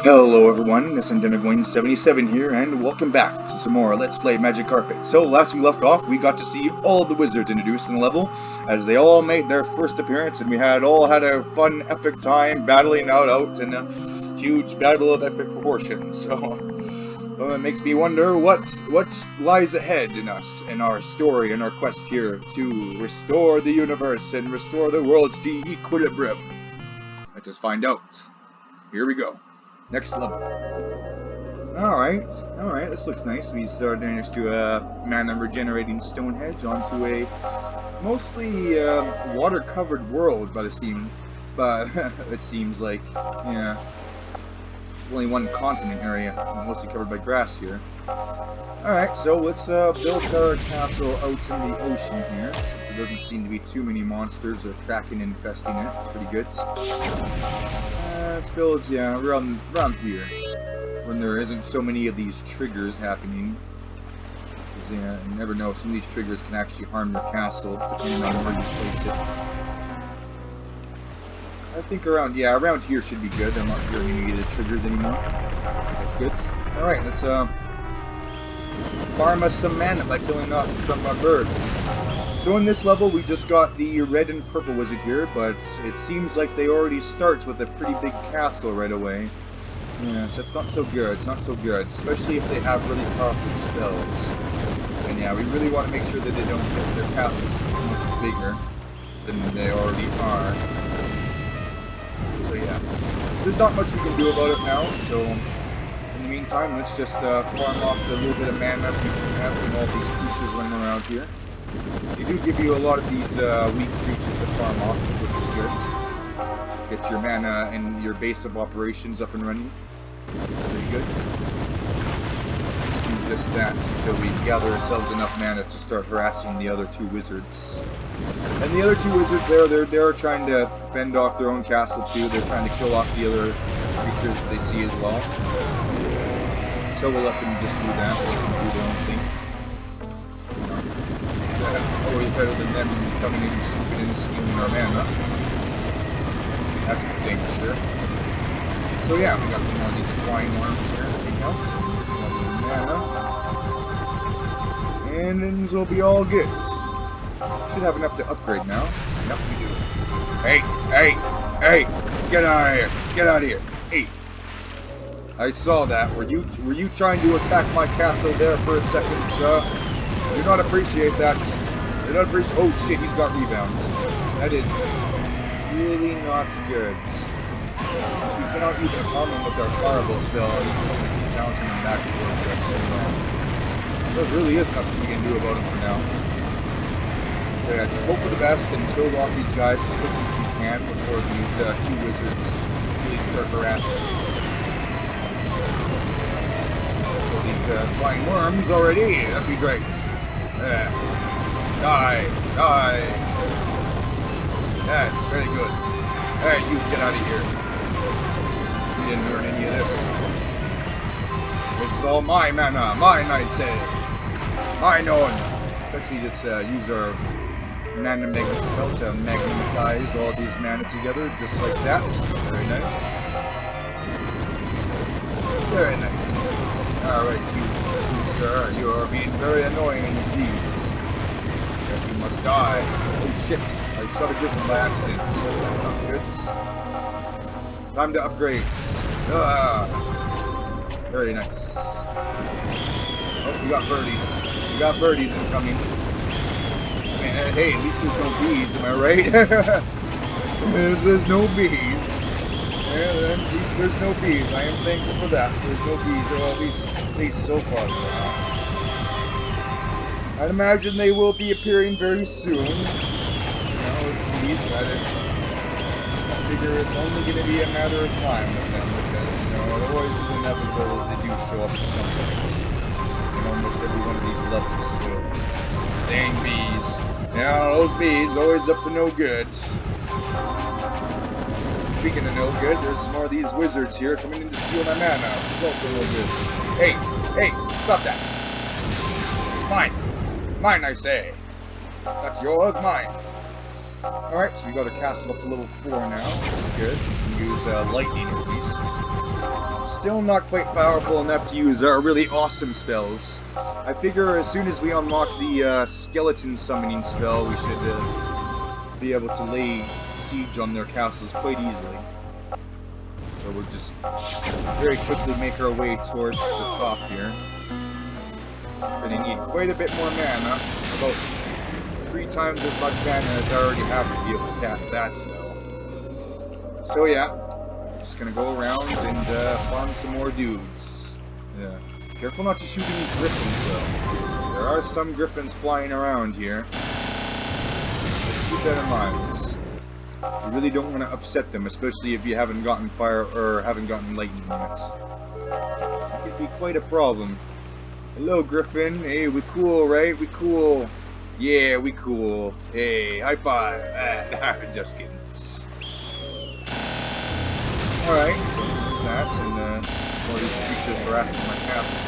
Hello everyone, this is Endemic77 here, and welcome back to some more Let's Play Magic Carpet. So, last we left off, we got to see all of the wizards introduced in the level, as they all made their first appearance, and we all had a fun, epic time battling out in a huge battle of epic proportions. So, it makes me wonder what lies ahead in us, in our story, in our quest here to restore the universe and restore the world to equilibrium. Let us find out. Here we go. Next level. Alright, this looks nice. We started next to a mana regenerating stone hedge onto a mostly water-covered world by the seam, but it seems like, yeah, only one continent area, mostly covered by grass here. Alright, so let's build our castle out in the ocean here, since there doesn't seem to be too many monsters or kraken infesting it. It's pretty good. Let's build, yeah, around here, when there isn't so many of these triggers happening. Because, yeah, you never know, some of these triggers can actually harm your castle, depending on where you place it. I think around here should be good. I'm not hearing any of the triggers anymore. That's good. Alright, let's, farm us some mana by killing off some birds. So in this level, we just got the red and purple wizard here, but it seems like they already start with a pretty big castle right away. Yeah, so it's not so good, especially if they have really powerful spells. And yeah, we really want to make sure that they don't get their castles much bigger than they already are. So yeah, there's not much we can do about it now, so in the meantime, let's just farm off the little bit of mana we have from all these creatures running around here. They do give you a lot of these weak creatures to farm off, which is good. Get your mana and your base of operations up and running. Pretty good. Let's do just that until we gather ourselves enough mana to start harassing the other two wizards. And the other two wizards they're trying to fend off their own castle too. They're trying to kill off the other creatures that they see as well. So we'll let them just do that. Let them do their own thing. Always better than them coming in and swooping in and stealing our mana. That's a good thing for sure. So yeah, we got some more of these flying worms here to take out. Some more mana. And then this will be all good. Should have enough to upgrade now. Yep, we do. Hey! Get out of here! Get out of here! Hey! I saw that. Were you trying to attack my castle there for a second, sir? Do not appreciate that. Do not appreciate. Oh shit, he's got rebounds. That is really not good. Since we cannot even harm him with our fireball spell, he's going to keep bouncing him back and forth for so long. There really is nothing we can do about him for now. So yeah, just hope for the best and kill off these guys as quickly as we can before these two wizards really start harassing. So these flying worms already, that'd be great. Die! That's very good. Hey, you get out of here. You didn't earn any of this. This is all my mana, mine, I say. Mine own. Especially let's use our mana magnet spell to magnetize all these mana together, just like that. Very nice. Very nice. Alright, you sir, you are being very annoying indeed. You must die. Oh shit, I shot a griffin by accident. That's not good. Time to upgrade. Very nice. Oh, we got birdies. We got birdies incoming. Man, hey, at least there's no bees, am I right? There's no bees. Yeah, at least there's no bees. I am thankful for that. There's no bees, or at least so far. I'd imagine they will be appearing very soon. You know, bees, I figure it's only going to be a matter of time with them, because, you know, it always is inevitable that they do show up at some point. In almost every one of these levels, so. Dang bees. Yeah, those bees, always up to no good. Speaking of no good, there's some more of these wizards here coming in to steal my mana. It's also no good. Hey, stop that. It's mine. Mine, I say. That's yours, mine. Alright, so we got our castle up to level 4 now. Good. We can use lightning at least. Still not quite powerful enough to use our really awesome spells. I figure as soon as we unlock the skeleton summoning spell, we should be able to lay siege on their castles quite easily. So we'll just very quickly make our way towards the top here. Gonna need quite a bit more mana, about 3 times as much mana as I already have to be able to cast that spell. So yeah. Just gonna go around and farm some more dudes. Yeah. Careful not to shoot any griffins though. There are some griffins flying around here. Just keep that in mind. You really don't want to upset them, especially if you haven't gotten fire or haven't gotten lightning yet. It could be quite a problem. Hello Griffin. Hey, we cool, right? We cool. Yeah, we cool. Hey, high five. Just kidding. Alright, so there's that, and all these creatures harassing my castle.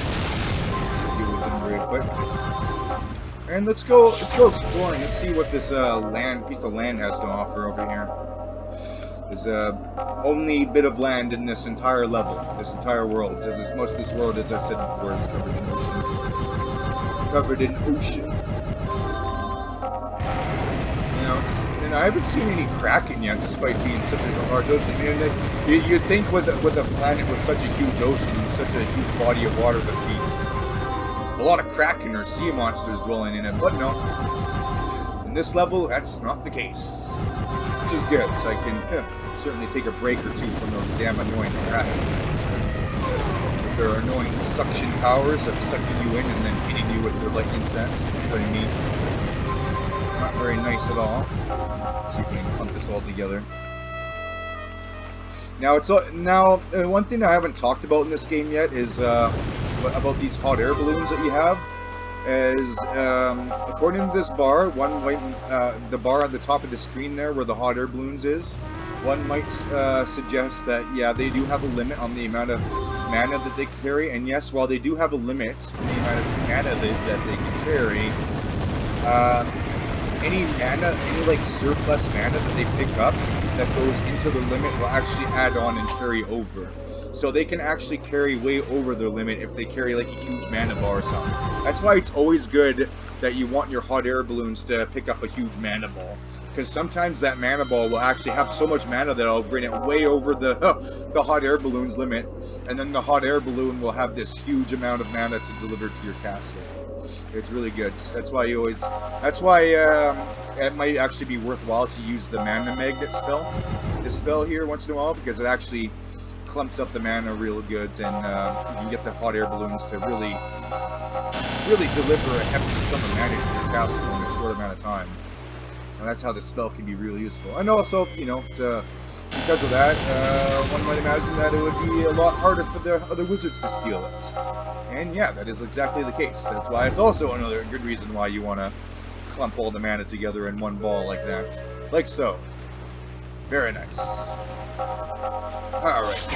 Let's deal with them very quick. And let's go exploring. Let's see what this piece of land has to offer over here. There's only bit of land in this entire level, this entire world. As most of this world, as I said before, is covered in ocean. Covered in ocean. And I haven't seen any Kraken yet, despite being such a large ocean. I mean, you'd think with a planet with such a huge ocean, such a huge body of water, there'd be a lot of Kraken or sea monsters dwelling in it, but no. In this level, that's not the case. Which is good, so I can certainly take a break or two from those damn annoying Kraken. With their annoying suction powers of sucking you in and then hitting you with their lightning attacks. What I mean. Not very nice at all. Let's see if we can clump this all together. Now, one thing I haven't talked about in this game yet is about these hot air balloons that you have. According to this bar, the bar on the top of the screen there, where the hot air balloons is, one might suggest that yeah, they do have a limit on the amount of mana that they carry. And yes, while they do have a limit on the amount of mana that they can carry. Any like surplus mana that they pick up that goes into the limit will actually add on and carry over. So they can actually carry way over their limit if they carry like a huge mana bar or something. That's why it's always good that you want your hot air balloons to pick up a huge mana ball. Because sometimes that mana ball will actually have so much mana that it'll bring it way over the hot air balloon's limit. And then the hot air balloon will have this huge amount of mana to deliver to your castle. It's really good. That's why it might actually be worthwhile to use the mana magnet spell. This spell here once in a while, because it actually clumps up the mana real good, and you can get the hot air balloons to really deliver a hefty sum of mana to your castle in a short amount of time. And that's how the spell can be really useful. And also, because of that, one might imagine that it would be a lot harder for the other wizards to steal it. And yeah, that is exactly the case. That's why it's also another good reason why you want to clump all the mana together in one ball like that. Like so. Very nice. Alright.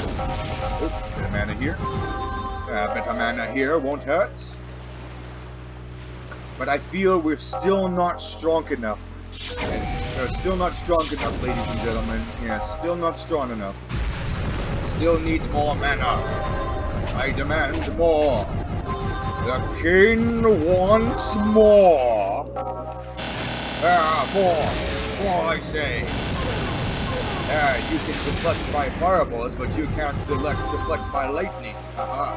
Oh, bit of mana here. A bit of mana here won't hurt. But I feel we're still not strong enough. Still not strong enough, ladies and gentlemen. Yeah, still not strong enough. Still need more mana. I demand more. The king wants more. More I say. You can deflect my fireballs, but you can't deflect my lightning. Haha.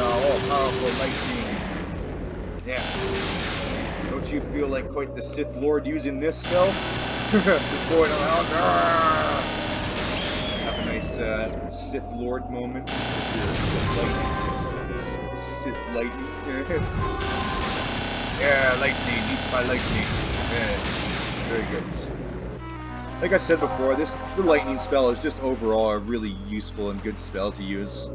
All-powerful lightning. Yeah. Don't you feel like quite the Sith Lord using this spell? Just going around. Have a nice Sith Lord moment. Sith lightning. Yeah, lightning. Eat my lightning. Yeah. Very good. Like I said before, the lightning spell is just overall a really useful and good spell to use.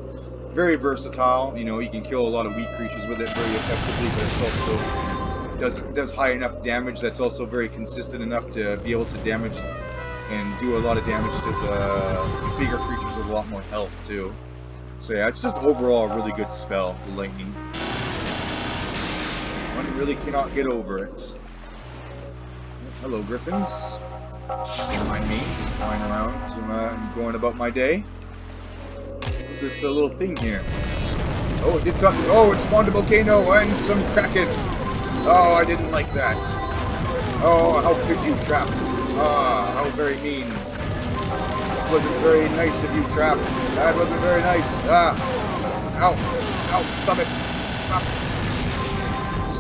Very versatile. You can kill a lot of weak creatures with it very effectively, but it's also does high enough damage that's also very consistent enough to be able to damage and do a lot of damage to the bigger creatures with a lot more health too. So yeah, it's just overall a really good spell, the lightning. One really cannot get over it. Hello, Griffins. Don't mind me, flying around, going about my day. What's this little thing here? Oh, it did something. Oh, it spawned a volcano and some kraken. Oh, I didn't like that. Oh, how could you, Trap? Ah, how very mean. It wasn't very nice of you, Trap. That wasn't very nice. Ah. Ow. Ow. Stop it. Stop.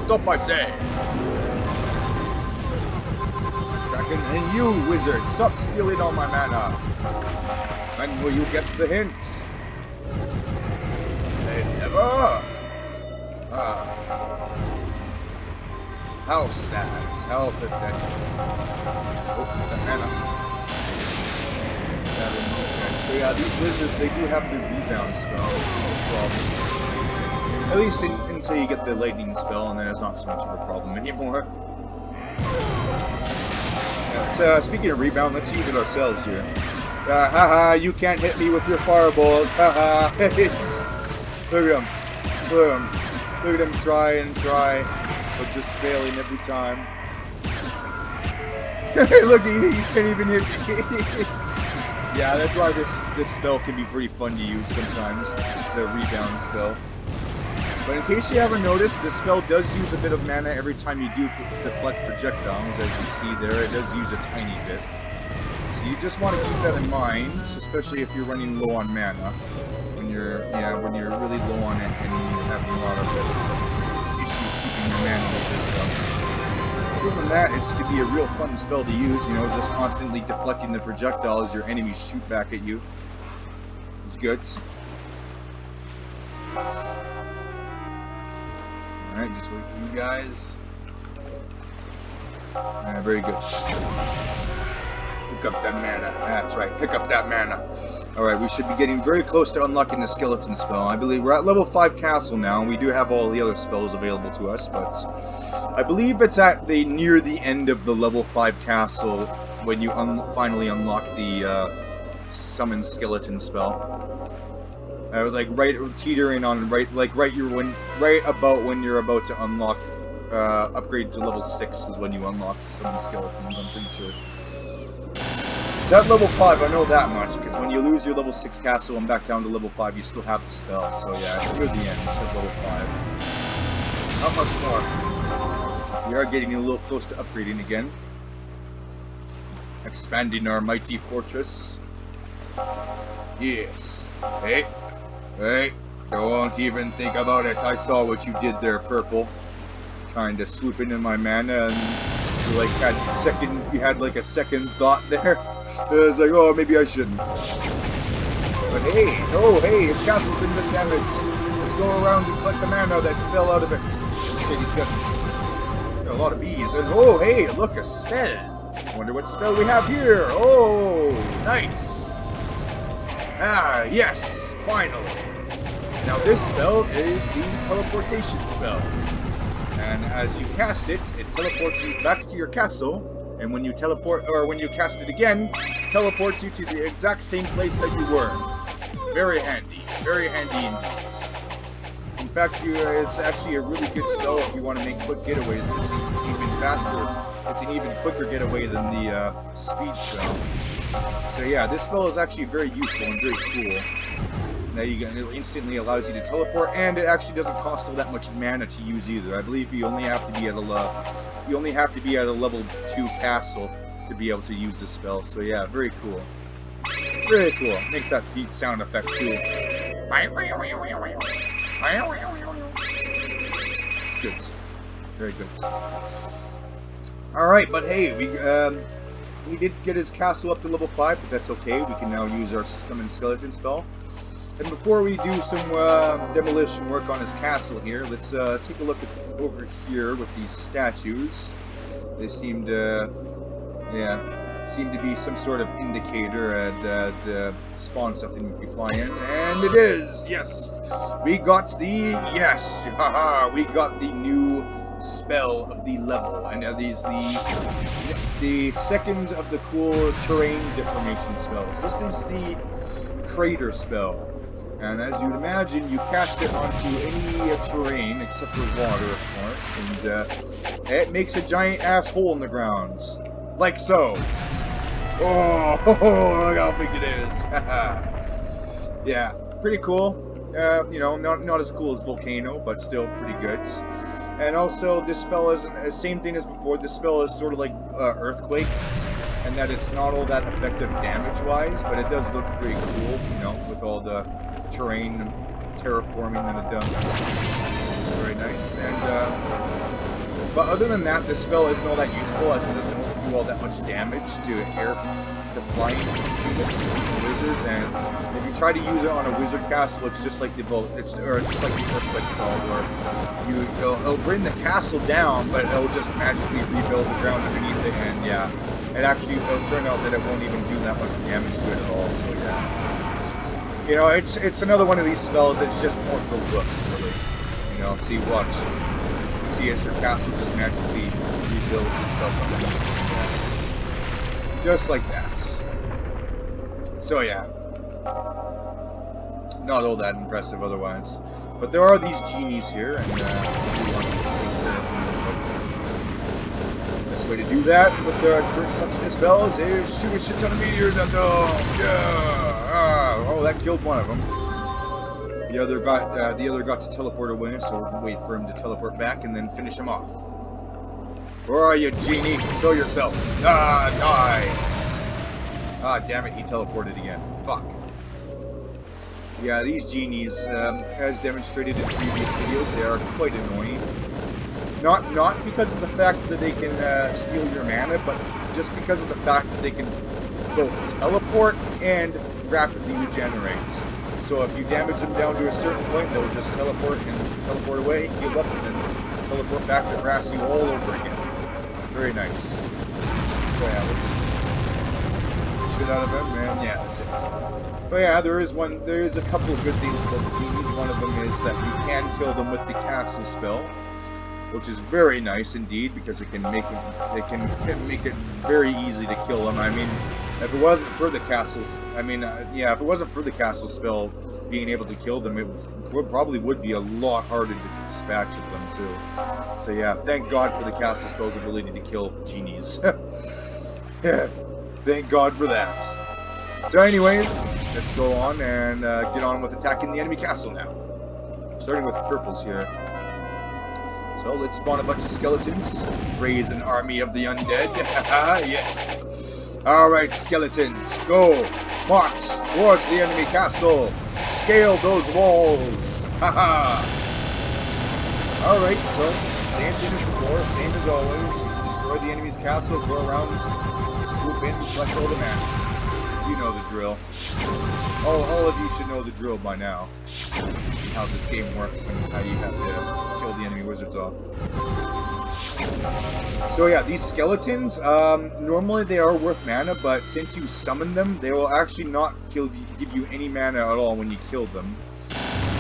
Stop, I say. Kraken, and you, wizard, stop stealing all my mana. When will you get the hint? Never. How sad. How pathetic. Oh, the mana. So yeah, these wizards, they do have the rebound spell. No problem. At least until you get the lightning spell, and then it's not so much of a problem anymore. Speaking of rebound, let's use it ourselves here. Haha, you can't hit me with your fireballs. Haha. Look at him. Look at him. Look at him try and try, but just failing every time. Look, he can't even hit me. Yeah, that's why this spell can be pretty fun to use sometimes, the rebound spell. But in case you haven't noticed, this spell does use a bit of mana every time you do deflect projectiles. As you see there, it does use a tiny bit. So you just want to keep that in mind, especially if you're running low on mana. When you're really low on it and you're having a lot of issues keeping your mana with it. Other than that, it's to be a real fun spell to use. You know, just constantly deflecting the projectiles your enemies shoot back at you. It's good. Alright, just wait for you guys. Alright, very good. Pick up that mana. That's right, pick up that mana. Alright, we should be getting very close to unlocking the skeleton spell. I believe we're at level 5 castle now, and we do have all the other spells available to us, but I believe it's at near the end of the level 5 castle when you finally unlock the summon skeleton spell. Like right teetering on right about when you're about to unlock upgrade to level 6 is when you unlock some skeletons, I'm pretty sure. It's at level 5, I know that much, because when you lose your level 6 castle and back down to level 5 you still have the spell, so yeah, it's near the end, it's at level 5. Not much more. We are getting a little close to upgrading again. Expanding our mighty fortress. Yes. Hey. Hey, don't even think about it. I saw what you did there, Purple. Trying to swoop into my mana, and you had like a second thought there. It was like, oh, maybe I shouldn't. But hey, oh hey, his castle's been damaged. Let's go around and collect the mana that fell out of it. Okay, he's got a lot of bees. And oh hey, look, a spell. I wonder what spell we have here. Oh, nice. Ah, yes, finally. Now this spell is the teleportation spell, and as you cast it, it teleports you back to your castle, and when you cast it again, teleports you to the exact same place that you were. Very handy indeed. In fact, it's actually a really good spell if you want to make quick getaways. It's even faster. It's an even quicker getaway than the speed spell. So yeah, this spell is actually very useful and very cool. Now it instantly allows you to teleport, and it actually doesn't cost all that much mana to use either. I believe you only have to be at a level 2 castle to be able to use this spell. So yeah, very cool. Very cool. Makes that beat sound effect too. It's good. Very good. Alright, but hey, we did get his castle up to level 5, but that's okay. We can now use our summon skeleton spell. And before we do some demolition work on his castle here, let's take a look over here with these statues. They seem to be some sort of indicator that spawn something if you fly in, and it is. Yes, we got we got the new spell of the level, and these the second of the cool terrain deformation spells. This is the crater spell. And as you'd imagine, you cast it onto any terrain except for water, of course, and it makes a giant ass hole in the ground, like so. Oh, look how big it is! Yeah, pretty cool. You know, not as cool as Volcano, but still pretty good. And also, this spell is the same thing as before. This spell is sort of like Earthquake, and that it's not all that effective damage-wise, but it does look pretty cool, you know, with all the terrain and terraforming that it does. Very nice. And but other than that, this spell isn't all that useful, as it doesn't do all that much damage to flying wizards. And if you try to use it on a wizard castle, it's just like the just like the Earthquake spell, where it'll bring the castle down, but it'll just magically rebuild the ground underneath it, and yeah. It'll turn out that it won't even do that much damage to it at all, so yeah. You know, it's another one of these spells that's just more for looks, really. You know, see, watch. See as your castle just magically rebuilds itself underneath it. Yeah. Just like that. So yeah. Not all that impressive otherwise. But there are these genies here, and way to do that with the current suction spells is shoot a shit ton of meteors at them. Yeah. Oh, that killed one of them. The other got to teleport away, so we'll wait for him to teleport back and then finish him off. Where are you, genie? Show yourself. Ah, die. Ah, damn it, he teleported again. Fuck. Yeah, these genies, as demonstrated in previous videos, they are quite annoying. Not because of the fact that they can steal your mana, but just because of the fact that they can both teleport and rapidly regenerate. So if you damage them down to a certain point, they'll just teleport and away, heal up, and then teleport back to harass you all over again. Very nice. So yeah, shit out of them, man. Yeah, that's it. But yeah, there is a couple of good things about the genies. One of them is that you can kill them with the castle spell, which is very nice indeed, because it can make it very easy to kill them. I mean, if it wasn't for the castles, if it wasn't for the castle spell being able to kill them, it probably would be a lot harder to dispatch of them too. So yeah, thank God for the castle spell's ability to kill genies. Thank God for that. So anyways, let's go on and get on with attacking the enemy castle now. Starting with purples here. So let's spawn a bunch of skeletons. Raise an army of the undead. Yes. Alright, skeletons, go. March towards the enemy castle. Scale those walls. Haha. Alright, so same thing as before, same as always. You destroy the enemy's castle, go around, swoop in, collect all the mana. You know the drill. All of you should know the drill by now. How this game works and how you have to kill the enemy wizards off. So yeah, these skeletons, normally they are worth mana, but since you summon them, they will actually not give you any mana at all when you kill them.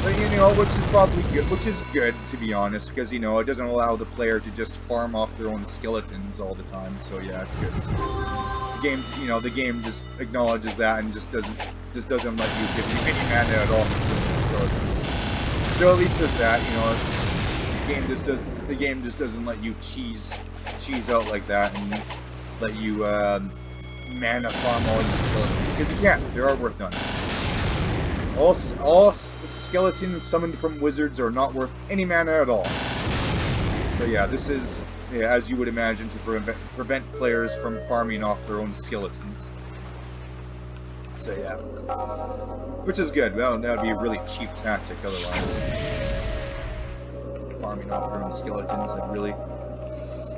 But you know, which is probably good, to be honest, because you know, it doesn't allow the player to just farm off their own skeletons all the time, so yeah, it's good. The game just acknowledges that and just doesn't let you give you any mana at all to kill the skeletons. So at least there's that, you know, the game just doesn't let you cheese out like that and let you mana farm all your skeletons, because you can't. They are worth none. All skeletons summoned from wizards are not worth any mana at all. So yeah, this is, as you would imagine, to prevent players from farming off their own skeletons. So yeah, which is good. Well, that would be a really cheap tactic otherwise. Farming off their own skeletons, and really.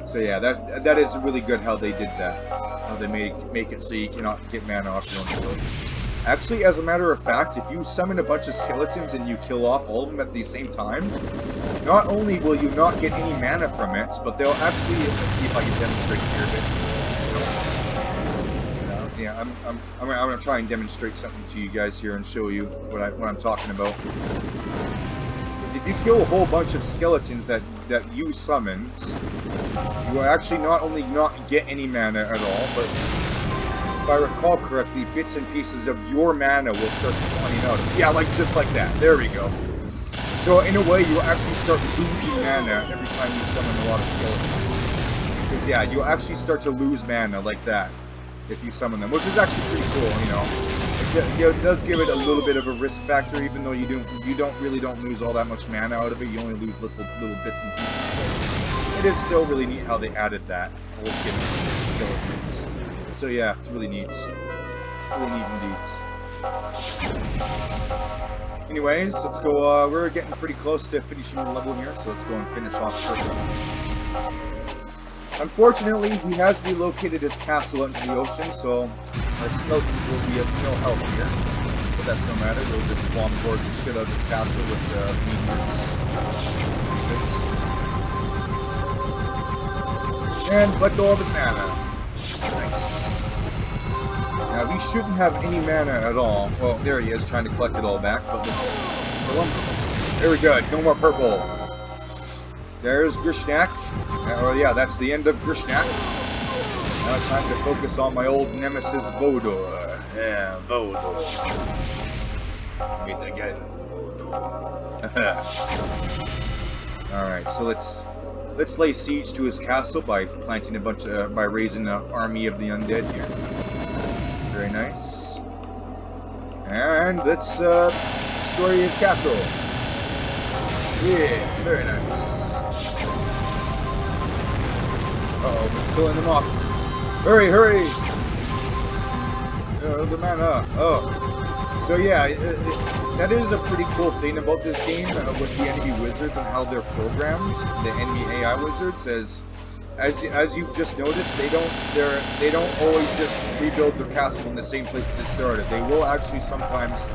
So yeah, that is really good how they did that. How they make it so you cannot get mana off your own skeletons. Actually, as a matter of fact, if you summon a bunch of skeletons and you kill off all of them at the same time, not only will you not get any mana from it, but they'll actually, let's see if I can demonstrate here a bit. I'm gonna try and demonstrate something to you guys here and show you what I'm talking about. Because if you kill a whole bunch of skeletons that you summoned, you will actually not only not get any mana at all, but if I recall correctly, bits and pieces of your mana will start spawning out. Yeah, just like that. There we go. So in a way, you actually start losing mana every time you summon a lot of skeletons. Because yeah, you'll actually start to lose mana like that if you summon them, which is actually pretty cool, you know. It it does give it a little bit of a risk factor, even though you don't really lose all that much mana out of it. You only lose little bits and pieces. It is still really neat how they added that whole gimmick to the skeletons. So yeah, it's really neat. Really neat indeed. Anyways, let's go. We're getting pretty close to finishing the level here, so let's go and finish off Terra. Unfortunately, he has relocated his castle into the ocean, so our skeletons will be of no help here. But that's no matter, they'll just bombard the shit out of his castle with meteors. And collect all of his mana. Nice. Now, these shouldn't have any mana at all. Well, there he is, trying to collect it all back, but very good, no more purple. There's Grishnak. Oh yeah, that's the end of Grishnak. Now it's time to focus on my old nemesis Vodor. Yeah, Vodor. Get that guy. Alright, so let's lay siege to his castle by planting by raising an army of the undead here. Very nice. And let's destroy his castle. Yes, very nice. Uh-oh, we're spilling them off. Hurry, hurry! The mana. Oh. So yeah, that is a pretty cool thing about this game with the enemy wizards and how they're programmed. The enemy AI wizards, as you've just noticed, they don't always just rebuild their castle in the same place that they started. They will actually sometimes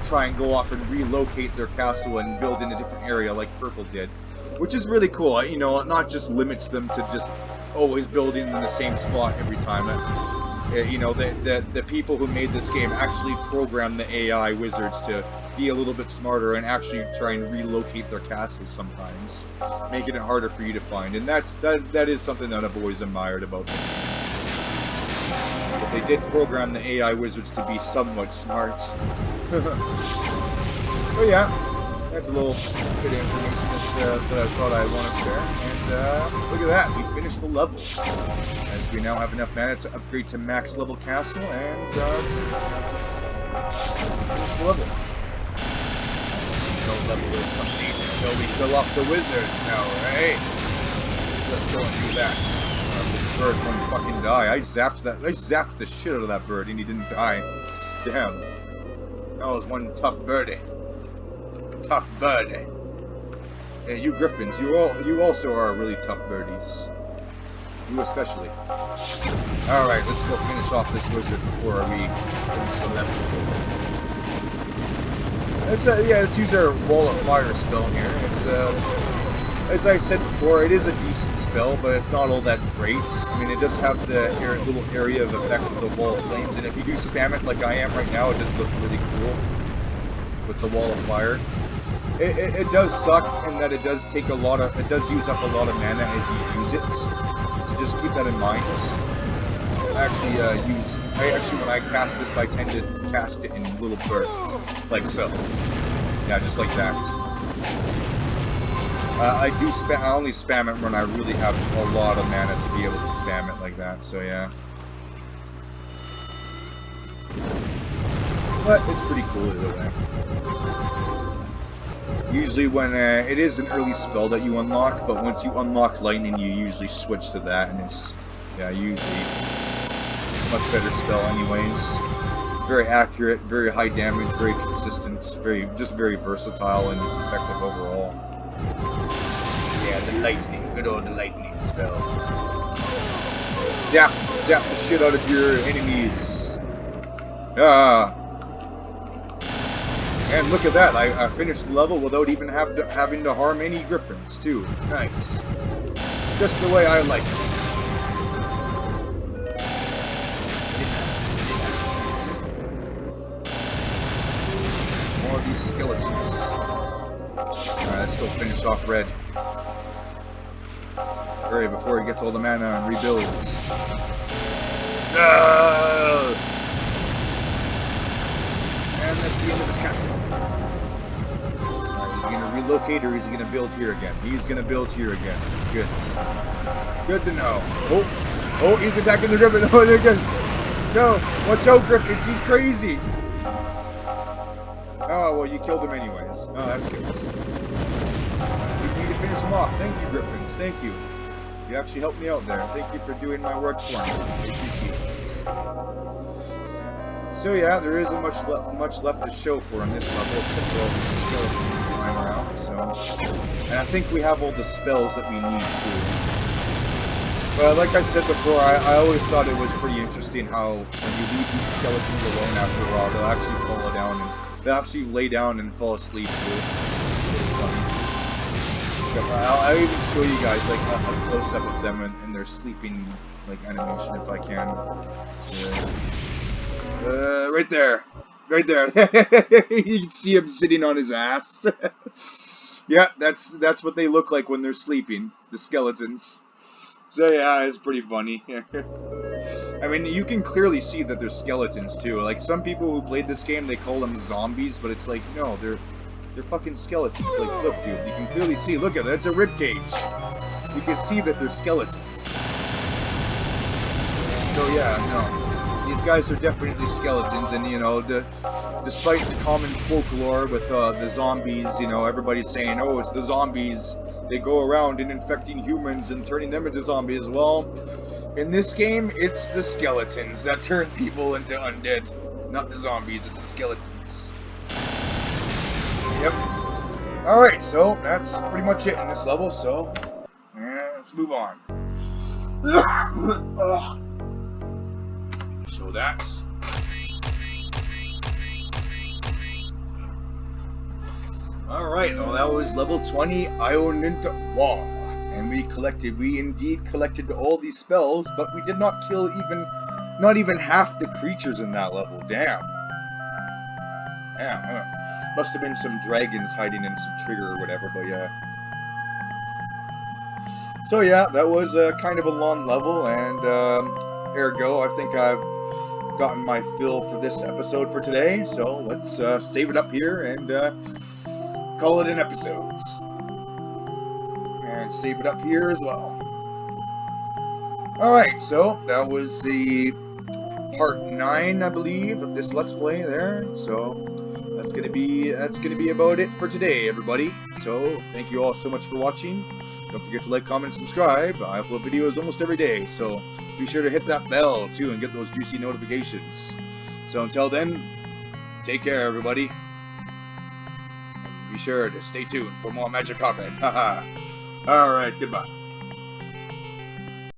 try and go off and relocate their castle and build in a different area, like Purple did, which is really cool. You know, it not just limits them to just always building in the same spot every time. You know, the people who made this game actually programmed the AI wizards to be a little bit smarter and actually try and relocate their castles sometimes, making it harder for you to find. And that is something that I've always admired about them. But they did program the AI wizards to be somewhat smart. Oh yeah. That's a little bit of information that I thought I wanted to share. And look at that, we finished the level. As we now have enough mana to upgrade to max level castle and finish the level. No level is complete until we kill off the wizard now, right? Let's go and do that. This bird won't fucking die. I zapped the shit out of that bird and he didn't die. Damn. That was one tough birdie. Tough birdie. Yeah, you griffins, you also are really tough birdies. You especially. Alright, let's go finish off this wizard before we finish the level. Let's use our Wall of Fire spell here. It's as I said before, it is a decent spell, but it's not all that great. I mean, it does have the little area of effect with the Wall of Flames, and if you do spam it like I am right now, it does look really cool with the Wall of Fire. It does suck in that it does use up a lot of mana as you use it. So just keep that in mind. When I cast this, I tend to cast it in little bursts, like so. Yeah, just like that. I only spam it when I really have a lot of mana to be able to spam it like that. So yeah. But it's pretty cool either way. Usually when it is an early spell that you unlock, but once you unlock lightning, you usually switch to that, and it's usually a much better spell anyways. Very accurate, very high damage, very consistent, very versatile and effective overall. Yeah, the lightning, good old lightning spell. Zap the shit out of your enemies. And look at that, I finished the level without even having to harm any griffins, too. Nice. Just the way I like it. More of these skeletons. Alright, let's go finish off Red. Hurry, before he gets all the mana and rebuilds. No! And that's the end of his castle. Alright, is he going to relocate or is he going to build here again? He's going to build here again. Good. Good to know. Oh, he's attacking the griffin. Oh, there he goes. No, watch out, Griffins. He's crazy. Oh, well, you killed him anyways. Oh, that's good. We need to finish him off. Thank you, Griffins. Thank you. You actually helped me out there. Thank you for doing my work for me. I appreciate it. So yeah, there isn't much left to show for in this level, except for all these skeletons flying around. So, and I think we have all the spells that we need too. But like I said before, I always thought it was pretty interesting how when you leave these skeletons alone after a while, they'll actually fall down and they'll actually lay down and fall asleep too. It's really funny. I'll even show you guys like a close up of them in their sleeping like animation if I can. Right there. Right there. You can see him sitting on his ass. Yeah, that's what they look like when they're sleeping, the skeletons. So yeah, it's pretty funny. I mean, you can clearly see that they're skeletons too. Like some people who played this game, they call them zombies, but it's like, no, they're fucking skeletons. Like, look, dude, you can clearly see. Look at that, it's a rib cage. You can see that they're skeletons. So yeah, no. These guys are definitely skeletons, and you know, despite the common folklore with the zombies, you know, everybody's saying, oh, it's the zombies. They go around and infecting humans and turning them into zombies. Well, in this game, it's the skeletons that turn people into undead. Not the zombies, it's the skeletons. Yep. Alright, so that's pretty much it in this level, so let's move on. So that's... Alright, well that was level 20, Ionint Wall. And we indeed collected all these spells, but we did not kill not even half the creatures in that level. Damn. Damn, must have been some dragons hiding in some trigger or whatever, but yeah. So yeah, that was kind of a long level, and ergo, I think I've gotten my fill for this episode for today, so let's save it up here and call it an episode. And save it up here as well. Alright, so that was the part 9, I believe, of this Let's Play there, so that's gonna be about it for today, everybody. So, thank you all so much for watching. Don't forget to like, comment, and subscribe. I upload videos almost every day, so be sure to hit that bell, too, and get those juicy notifications. So until then, take care, everybody. And be sure to stay tuned for more Magic Carpet. Haha. Alright, goodbye.